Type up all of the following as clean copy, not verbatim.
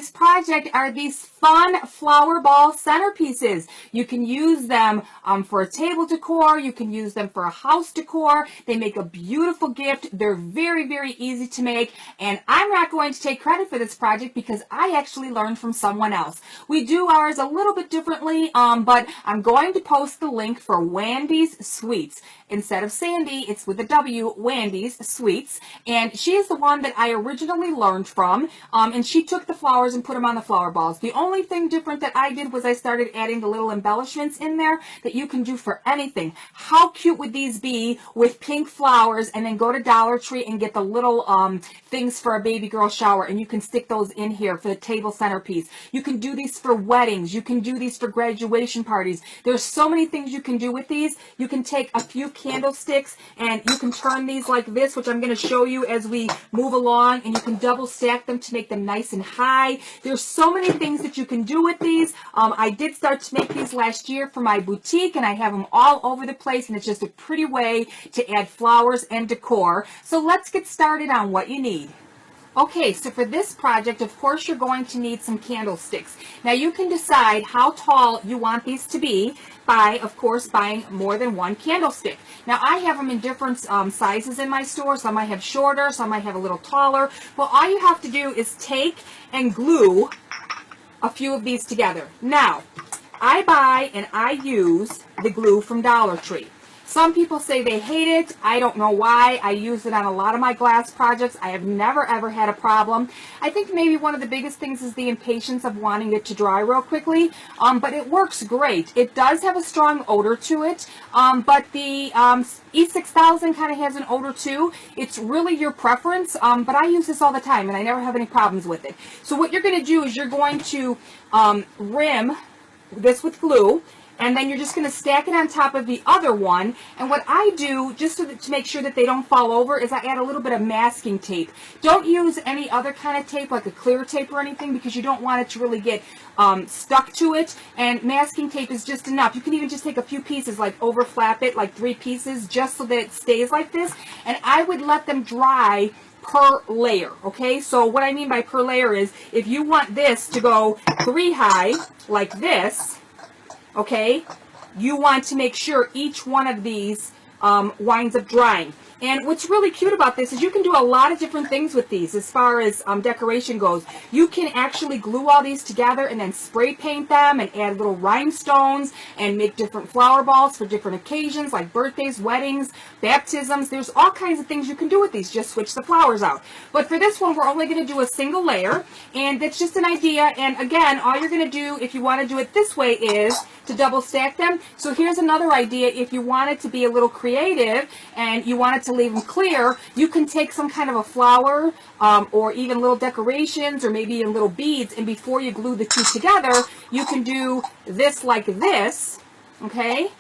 Wandy's project are these fun flower ball centerpieces. You can use them for a table decor. You can use them for a house decor. They make a beautiful gift. They're very, very easy to make. And I'm not going to take credit for this project because I actually learned from someone else. We do ours a little bit differently, but I'm going to post the link for Wandy's Sweets. Instead of Sandy, it's with a W, Wandy's Sweets. And she is the one that I originally learned from. And she took the flowers and put them on the flower balls. The only thing different that I did was I started adding the little embellishments in there that you can do for anything. How cute would these be with pink flowers, and then go to Dollar Tree and get the little things for a baby girl shower, and you can stick those in here for the table centerpiece. You can do these for weddings. You can do these for graduation parties. There's so many things you can do with these. You can take a few candlesticks and you can turn these like this, which I'm going to show you as we move along, and you can double stack them to make them nice and high. There's so many things that you can do with these. I did start to make these last year for my boutique, and I have them all over the place, and it's just a pretty way to add flowers and decor. So let's get started on what you need. Okay, so for this project, of course, you're going to need some candlesticks. Now, you can decide how tall you want these to be by, of course, buying more than one candlestick. Now, I have them in different sizes in my store. Some I have shorter, some I have a little taller. Well, all you have to do is take and glue a few of these together. Now, I buy and I use the glue from Dollar Tree. Some people say they hate it. I don't know why. I use it on a lot of my glass projects. I have never ever had a problem. I think maybe one of the biggest things is the impatience of wanting it to dry real quickly, but it works great. It does have a strong odor to it, but the E6000 kind of has an odor too. It's really your preference, but I use this all the time and I never have any problems with it. So what you're going to do is you're going to rim this with glue, and then you're just going to stack it on top of the other one. And what I do, just so that, to make sure that they don't fall over, is I add a little bit of masking tape. Don't use any other kind of tape, like a clear tape or anything, because you don't want it to really get stuck to it. And masking tape is just enough. You can even just take a few pieces, like overflap it, like 3 pieces, just so that it stays like this. And I would let them dry per layer, okay? So what I mean by per layer is, if you want this to go 3 high, like this, okay, you want to make sure each one of these winds up drying. And what's really cute about this is you can do a lot of different things with these as far as decoration goes. You can actually glue all these together and then spray paint them and add little rhinestones and make different flower balls for different occasions like birthdays, weddings, baptisms. There's all kinds of things you can do with these. Just switch the flowers out. But for this one, we're only going to do a single layer, and that's just an idea. And again, all you're going to do if you want to do it this way is to double stack them. So here's another idea. If you want it to be a little creative and you want it to leave them clear, you can take some kind of a flower or even little decorations or maybe even little beads, and before you glue the two together, you can do this like this, okay?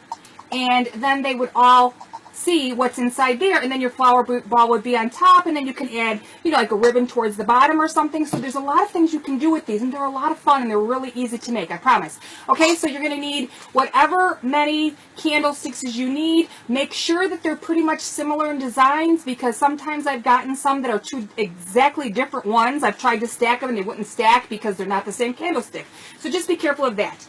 And then they would all see what's inside there, and then your flower ball would be on top, and then you can add, you know, like a ribbon towards the bottom or something. So there's a lot of things you can do with these, and they're a lot of fun, and they're really easy to make, I promise. Okay, so you're going to need whatever many candlesticks as you need. Make sure that they're pretty much similar in designs, because sometimes I've gotten some that are two exactly different ones. I've tried to stack them and they wouldn't stack because they're not the same candlestick. So just be careful of that.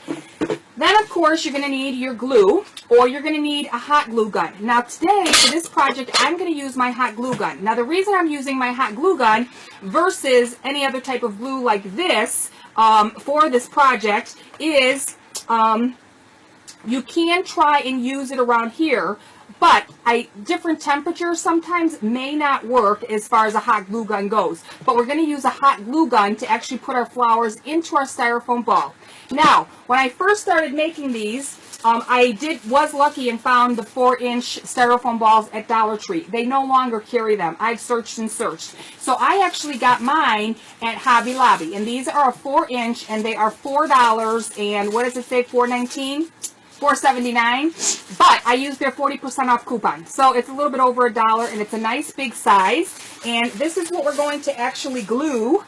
Then, of course, you're going to need your glue, or you're going to need a hot glue gun. Now, today, for this project, I'm going to use my hot glue gun. Now, the reason I'm using my hot glue gun versus any other type of glue like this for this project is you can try and use it around here, but different temperatures sometimes may not work as far as a hot glue gun goes. But we're going to use a hot glue gun to actually put our flowers into our styrofoam ball. Now, when I first started making these, I was lucky and found the 4-inch styrofoam balls at Dollar Tree. They no longer carry them. I've searched and searched. So I actually got mine at Hobby Lobby, and these are a 4-inch, and they are $4, and what does it say, $4.19? $4.79, but I used their 40% off coupon. So it's a little bit over $1, and it's a nice big size. And this is what we're going to actually glue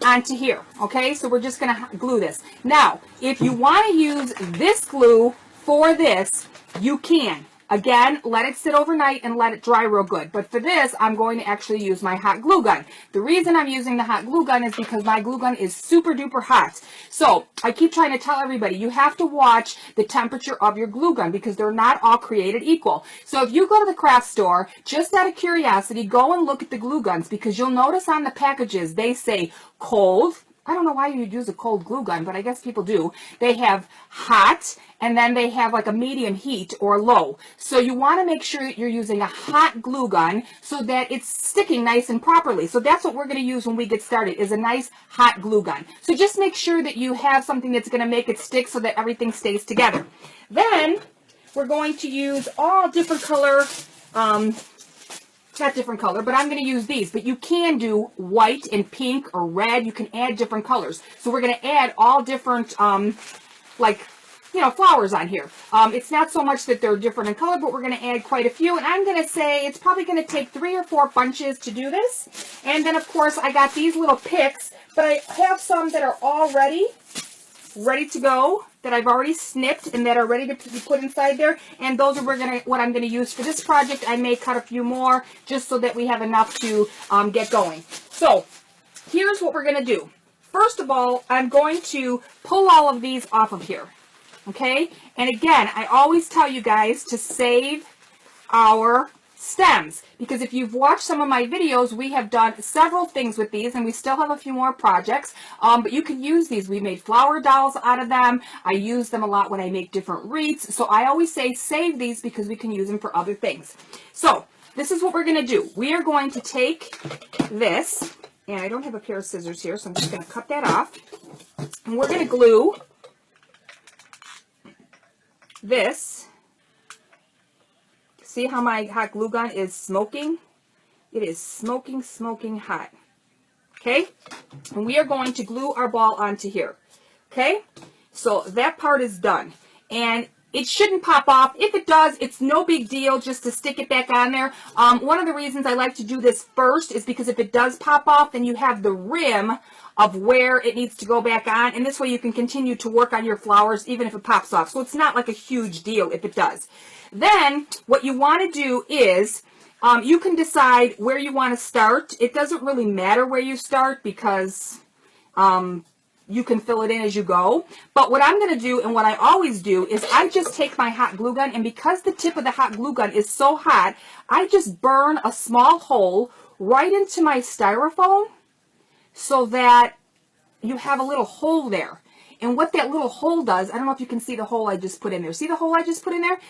onto here. Okay, so we're just going to glue this. Now, if you want to use this glue for this, you can. Again, let it sit overnight and let it dry real good. But for this, I'm going to actually use my hot glue gun. The reason I'm using the hot glue gun is because my glue gun is super duper hot. So I keep trying to tell everybody, you have to watch the temperature of your glue gun because they're not all created equal. So if you go to the craft store, just out of curiosity, go and look at the glue guns, because you'll notice on the packages, they say cold. I don't know why you'd use a cold glue gun, but I guess people do. They have hot, and then they have like a medium heat or low. So you want to make sure that you're using a hot glue gun so that it's sticking nice and properly. So that's what we're going to use when we get started, is a nice hot glue gun. So just make sure that you have something that's going to make it stick so that everything stays together. Then we're going to use all different color, not different color, but I'm going to use these. But you can do white and pink or red. You can add different colors. So we're going to add all different, flowers on here. It's not so much that they're different in color, but we're going to add quite a few. And I'm going to say it's probably going to take 3 or 4 bunches to do this. And then, of course, I got these little picks, but I have some that are already ready to go, that I've already snipped and that are ready to be put inside there. And those are what I'm going to use for this project. I may cut a few more just so that we have enough to get going. So here's what we're going to do. First of all, I'm going to pull all of these off of here. Okay? And again, I always tell you guys to save our stems, because if you've watched some of my videos, we have done several things with these, and we still have a few more projects, but you can use these. We made flower dolls out of them. I use them a lot when I make different wreaths, so I always say save these because we can use them for other things. So this is what we're going to do. We are going to take this, and I don't have a pair of scissors here, so I'm just going to cut that off, and we're going to glue this. See how my hot glue gun is smoking? It is smoking, smoking hot. Okay? And we are going to glue our ball onto here. Okay? So that part is done. And it shouldn't pop off. If it does, it's no big deal just to stick it back on there. One of the reasons I like to do this first is because if it does pop off, then you have the rim of where it needs to go back on. And this way you can continue to work on your flowers even if it pops off. So it's not like a huge deal if it does. Then what you want to do is you can decide where you want to start. It doesn't really matter where you start because you can fill it in as you go. But what I'm going to do, and what I always do, is I just take my hot glue gun, and because the tip of the hot glue gun is so hot, I just burn a small hole right into my styrofoam so that you have a little hole there. And what that little hole does, I don't know if you can see the hole I just put in there. See the hole I just put in there?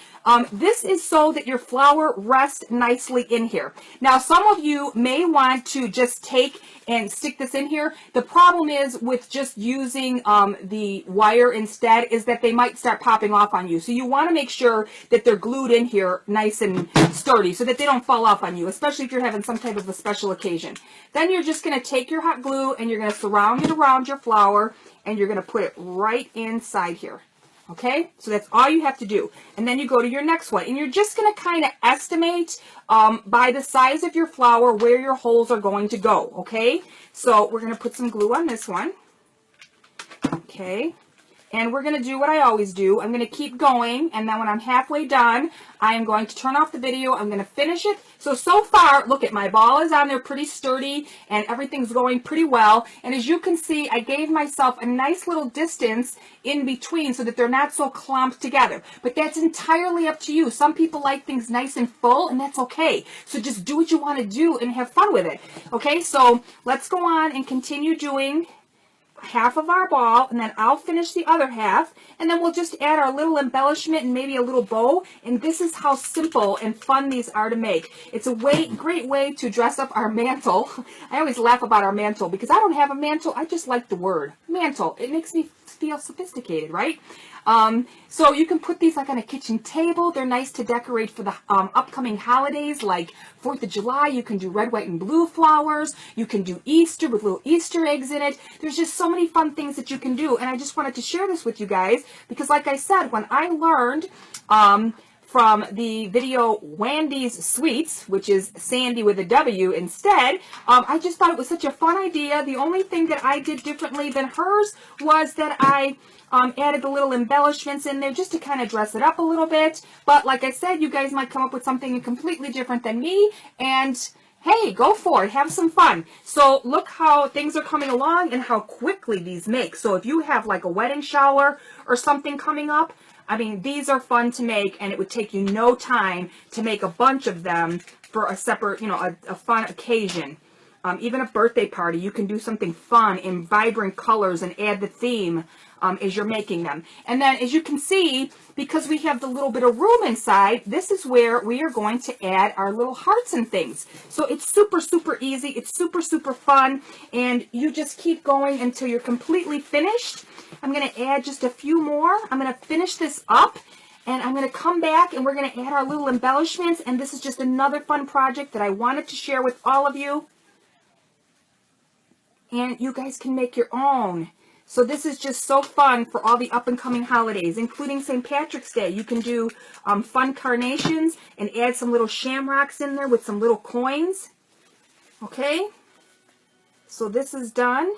This is so that your flower rests nicely in here. Now, some of you may want to just take and stick this in here. The problem is with just using the wire instead is that they might start popping off on you. So you want to make sure that they're glued in here nice and sturdy so that they don't fall off on you, especially if you're having some type of a special occasion. Then you're just going to take your hot glue and you're going to surround it around your flower, and you're going to put it right inside here. Okay? So that's all you have to do. And then you go to your next one. And you're just going to kind of estimate by the size of your flower where your holes are going to go. Okay? So we're going to put some glue on this one. Okay? And we're going to do what I always do. I'm going to keep going, and then when I'm halfway done, I am going to turn off the video. I'm going to finish it. So far, look at my ball is on there pretty sturdy, and everything's going pretty well. And as you can see, I gave myself a nice little distance in between so that they're not so clumped together. But that's entirely up to you. Some people like things nice and full, and that's okay. So just do what you want to do and have fun with it. Okay, so let's go on and continue doing half of our ball, and then I'll finish the other half, and then we'll just add our little embellishment and maybe a little bow. And this is how simple and fun these are to make. It's a great way to dress up our mantle. I always laugh about our mantle because I don't have a mantle. I just like the word mantle. It makes me feel sophisticated, right? So you can put these like on a kitchen table. They're nice to decorate for the upcoming holidays like 4th of July. You can do red, white, and blue flowers. You can do Easter with little Easter eggs in it. There's just so many fun things that you can do. And I just wanted to share this with you guys because like I said, when I learned from the video Wandy's Sweets, which is Sandy with a W instead. I just thought it was such a fun idea. The only thing that I did differently than hers was that I added the little embellishments in there just to kind of dress it up a little bit. But like I said, you guys might come up with something completely different than me, and hey, go for it. Have some fun. So look how things are coming along and how quickly these make. So if you have like a wedding shower or something coming up, I mean, these are fun to make, and it would take you no time to make a bunch of them for a separate, you know, a fun occasion. Even a birthday party, you can do something fun in vibrant colors and add the theme as you're making them. And then as you can see, because we have the little bit of room inside, this is where we are going to add our little hearts and things. So it's super, super easy. It's super, super fun. And you just keep going until you're completely finished. I'm going to add just a few more. I'm going to finish this up. And I'm going to come back and we're going to add our little embellishments. And this is just another fun project that I wanted to share with all of you. And you guys can make your own. So this is just so fun for all the up-and-coming holidays, including St. Patrick's Day. You can do fun carnations and add some little shamrocks in there with some little coins. Okay? So this is done.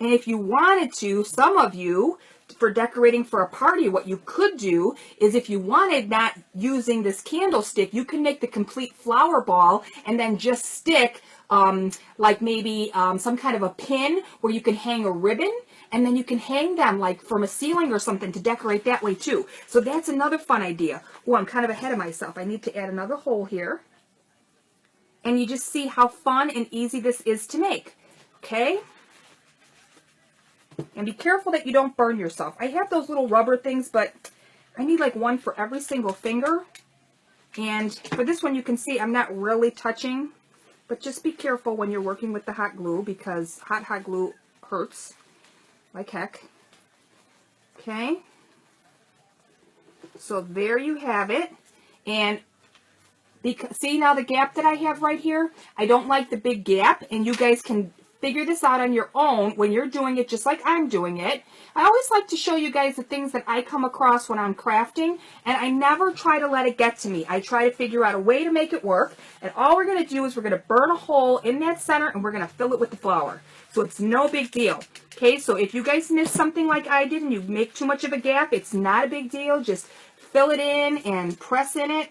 And if you wanted to, some of you, for decorating for a party, what you could do is if you wanted, not using this candlestick, you can make the complete flower ball and then just stick like maybe some kind of a pin where you can hang a ribbon, and then you can hang them like from a ceiling or something to decorate that way too. So that's another fun idea. Oh, I'm kind of ahead of myself. I need to add another hole here. And you just see how fun and easy this is to make. Okay? And be careful that you don't burn yourself. I have those little rubber things, but I need like one for every single finger. And for this one, you can see I'm not really touching. But just be careful when you're working with the hot glue, because hot glue hurts like heck. Okay. So there you have it. And see now the gap that I have right here? I don't like the big gap, and you guys can figure this out on your own when you're doing it just like I'm doing it. I always like to show you guys the things that I come across when I'm crafting, and I never try to let it get to me. I try to figure out a way to make it work, and all we're going to do is we're going to burn a hole in that center, and we're going to fill it with the flour. So it's no big deal. Okay, so if you guys miss something like I did and you make too much of a gap, it's not a big deal. Just fill it in and press in it.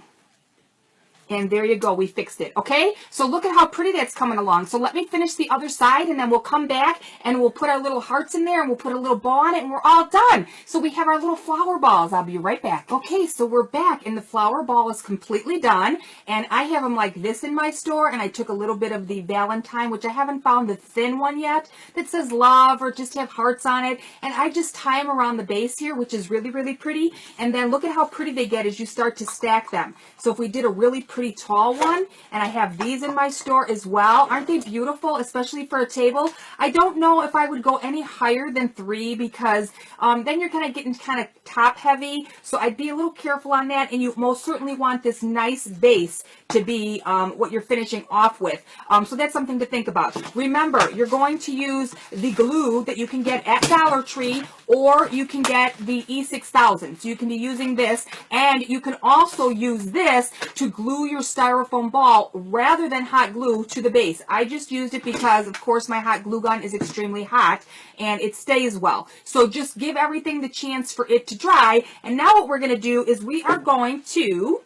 And there you go, we fixed it, okay? So look at how pretty that's coming along. So let me finish the other side, and then we'll come back and we'll put our little hearts in there, and we'll put a little bow on it, and we're all done. So we have our little flower balls. I'll be right back. Okay, so we're back, and the flower ball is completely done. And I have them like this in my store, and I took a little bit of the Valentine, which I haven't found the thin one yet, that says love or just have hearts on it. And I just tie them around the base here, which is really, really pretty. And then look at how pretty they get as you start to stack them. So if we did a really pretty tall one, and I have these in my store as well. Aren't they beautiful, especially for a table? I don't know if I would go any higher than 3, because then you're kind of getting kind of top heavy. So I'd be a little careful on that, and you most certainly want this nice base to be what you're finishing off with. So that's something to think about. Remember, you're going to use the glue that you can get at Dollar Tree, or you can get the E6000. So you can be using this, and you can also use this to glue your styrofoam ball rather than hot glue to the base. I just used it because, of course, my hot glue gun is extremely hot and it stays well. So just give everything the chance for it to dry. And now what we're going to do is we are going to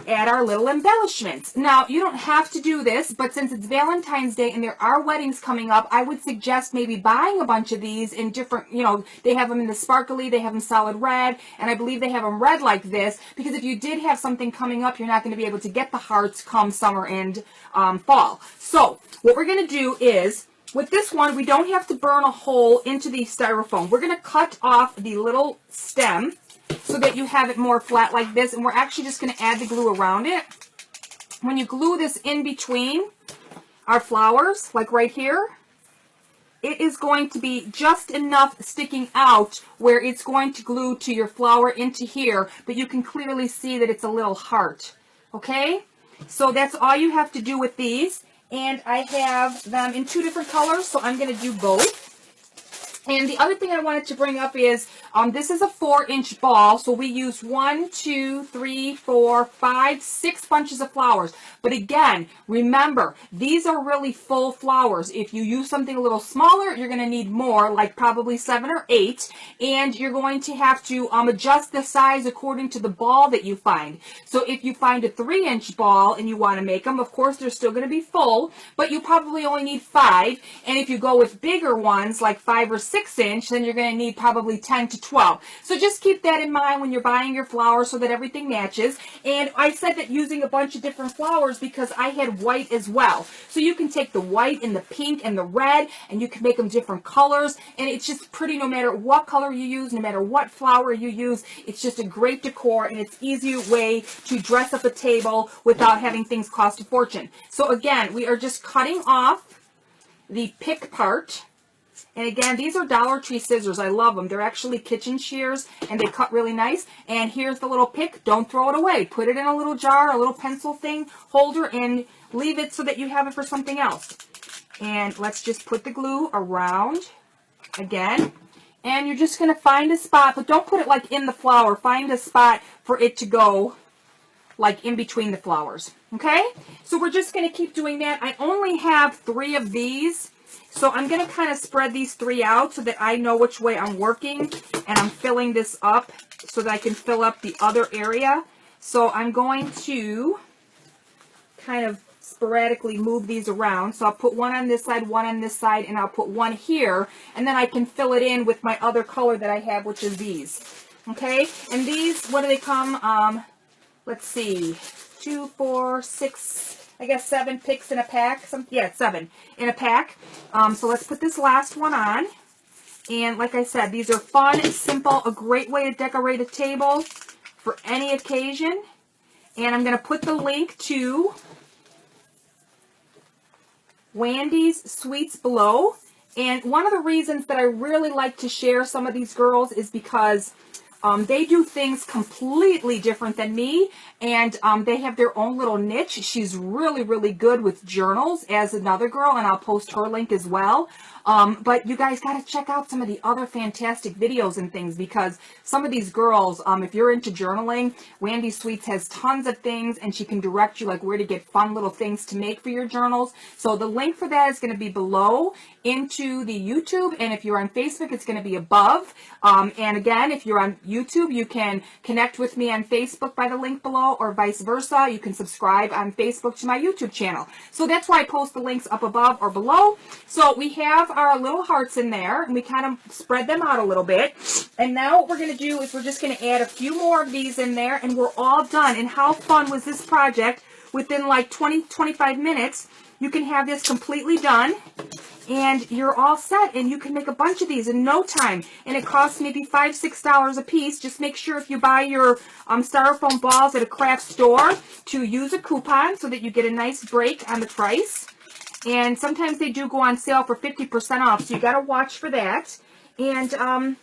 add our little embellishments. Now, you don't have to do this, but since it's Valentine's Day and there are weddings coming up, I would suggest maybe buying a bunch of these in different, you know, they have them in the sparkly, they have them solid red, and I believe they have them red like this, because if you did have something coming up, you're not going to be able to get the hearts come summer and fall. So, what we're going to do is, with this one, we don't have to burn a hole into the styrofoam. We're going to cut off the little stem so that you have it more flat like this, and we're actually just going to add the glue around it. When you glue this in between our flowers, like right here, it is going to be just enough sticking out where it's going to glue to your flower into here, but you can clearly see that it's a little heart. Okay? So that's all you have to do with these, and I have them in 2 different colors, so I'm going to do both. And the other thing I wanted to bring up is, this is a 4-inch ball, so we use 1, 2, 3, 4, 5, 6 bunches of flowers. But again, remember, these are really full flowers. If you use something a little smaller, you're going to need more, like probably 7 or 8, and you're going to have to adjust the size according to the ball that you find. So if you find a 3-inch ball and you want to make them, of course, they're still going to be full, but you probably only need 5. And if you go with bigger ones, like 5 or 6-inch, then you're going to need probably 10 to 12. So just keep that in mind when you're buying your flowers so that everything matches. And I said that using a bunch of different flowers because I had white as well. So you can take the white and the pink and the red, and you can make them different colors. And it's just pretty no matter what color you use, no matter what flower you use. It's just a great decor, and it's an easy way to dress up a table without having things cost a fortune. So again, we are just cutting off the pick part. And again, these are Dollar Tree scissors. I love them. They're actually kitchen shears, and they cut really nice. And here's the little pick. Don't throw it away. Put it in a little jar, a little pencil thing, holder, and leave it so that you have it for something else. And let's just put the glue around again. And you're just going to find a spot, but don't put it like in the flower. Find a spot for it to go like in between the flowers. Okay? So we're just going to keep doing that. I only have 3 of these. So I'm going to kind of spread these 3 out so that I know which way I'm working, and I'm filling this up so that I can fill up the other area. So I'm going to kind of sporadically move these around. So I'll put one on this side, one on this side, and I'll put one here, and then I can fill it in with my other color that I have, which is these. Okay? And these, what do they come? Let's see, 2, 4, 6... I guess 7 picks in a pack. 7 in a pack. So let's put this last one on. And like I said, these are fun, simple, a great way to decorate a table for any occasion. And I'm going to put the link to Wandy's Sweets below. And one of the reasons that I really like to share some of these girls is because they do things completely different than me, and they have their own little niche. She's really, really good with journals as another girl, and I'll post her link as well. But you guys got to check out some of the other fantastic videos and things, because some of these girls, if you're into journaling, Wandy Sweets has tons of things, and she can direct you like where to get fun little things to make for your journals. So the link for that is going to be below into the YouTube, and if you're on Facebook, it's going to be above. And again, if you're on YouTube, you can connect with me on Facebook by the link below, or vice versa. You can subscribe on Facebook to my YouTube channel. So that's why I post the links up above or below. So we have our little hearts in there, and we kind of spread them out a little bit. And now what we're going to do is we're just going to add a few more of these in there, and we're all done. And how fun was this project? Within like 20-25 minutes, you can have this completely done, and you're all set, and you can make a bunch of these in no time. And it costs maybe $5-6 a piece. Just make sure if you buy your styrofoam balls at a craft store to use a coupon so that you get a nice break on the price. And sometimes they do go on sale for 50% off, so you got to watch for that. And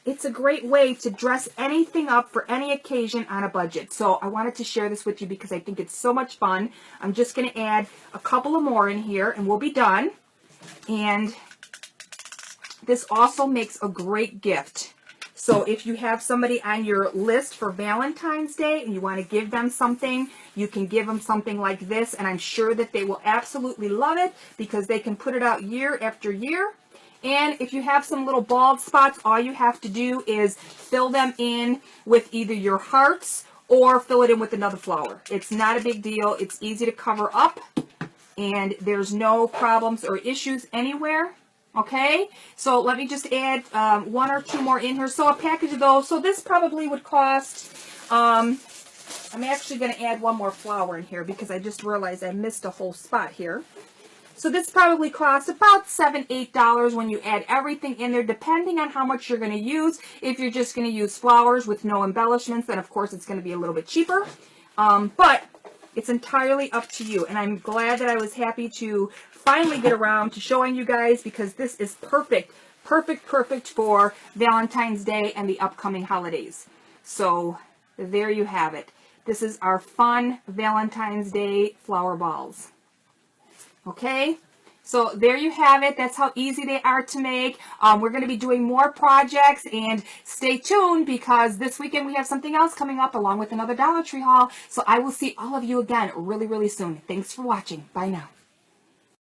it's a great way to dress anything up for any occasion on a budget. So I wanted to share this with you because I think it's so much fun. I'm just going to add a couple of more in here, and we'll be done. And this also makes a great gift. So if you have somebody on your list for Valentine's Day and you want to give them something, you can give them something like this, and I'm sure that they will absolutely love it because they can put it out year after year. And if you have some little bald spots, all you have to do is fill them in with either your hearts or fill it in with another flower. It's not a big deal. It's easy to cover up, and there's no problems or issues anywhere. Okay, so let me just add 1 or 2 more in here. So a package of those. So this probably would cost, I'm actually going to add 1 more flower in here because I just realized I missed a whole spot here. So this probably costs about $7-8 when you add everything in there, depending on how much you're going to use. If you're just going to use flowers with no embellishments, then of course it's going to be a little bit cheaper. But it's entirely up to you. And I'm glad that I was happy to finally get around to showing you guys, because this is perfect, perfect, perfect for Valentine's Day and the upcoming holidays. So there you have it. This is our fun Valentine's Day flower balls. Okay, So there you have it. That's how easy they are to make. We're going to be doing more projects, and stay tuned because this weekend we have something else coming up along with another Dollar Tree haul. So I will see all of you again really, really soon. Thanks for watching. Bye now.